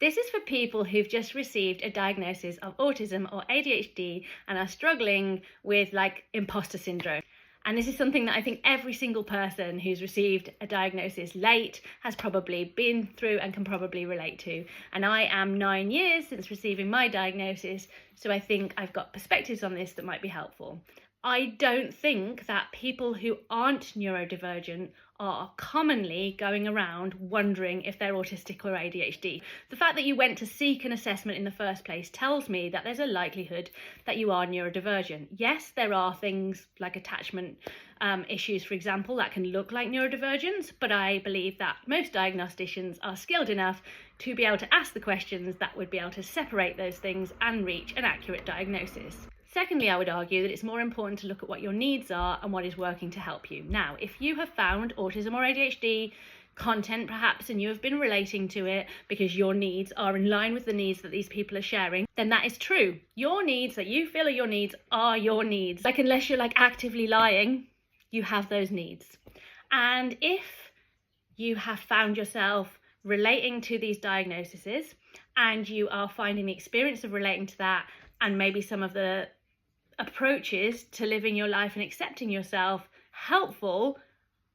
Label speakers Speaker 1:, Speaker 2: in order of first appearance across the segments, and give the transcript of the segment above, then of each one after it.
Speaker 1: This is for people who've just received a diagnosis of autism or ADHD and are struggling with like imposter syndrome. And this is something that I think every single person who's received a diagnosis late has probably been through and can probably relate to. And I am 9 years since receiving my diagnosis, so I think I've got perspectives on this that might be helpful. I don't think that people who aren't neurodivergent are commonly going around wondering if they're autistic or ADHD. The fact that you went to seek an assessment in the first place tells me that there's a likelihood that you are neurodivergent. Yes, there are things like attachment issues, for example, that can look like neurodivergence, but I believe that most diagnosticians are skilled enough to be able to ask the questions that would be able to separate those things and reach an accurate diagnosis. Secondly, I would argue that it's more important to look at what your needs are and what is working to help you. Now, if you have found autism or ADHD content perhaps and you have been relating to it because your needs are in line with the needs that these people are sharing, then that is true. Your needs that you feel are your needs are your needs. Like, unless you're like actively lying, you have those needs. And if you have found yourself relating to these diagnoses and you are finding the experience of relating to that and maybe some of the approaches to living your life and accepting yourself helpful,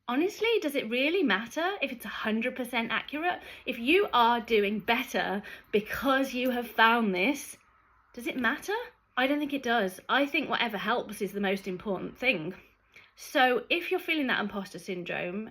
Speaker 1: honestly, does it really matter if it's 100% accurate? If you are doing better because you have found this, does it matter? I don't think it does. I think whatever helps is the most important thing. So if you're feeling that imposter syndrome,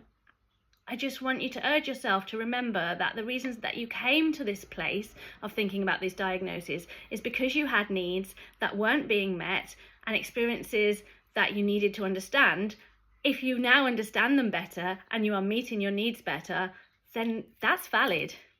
Speaker 1: I just want you to urge yourself to remember that the reasons that you came to this place of thinking about these diagnoses is because you had needs that weren't being met and experiences that you needed to understand. If you now understand them better and you are meeting your needs better, then that's valid.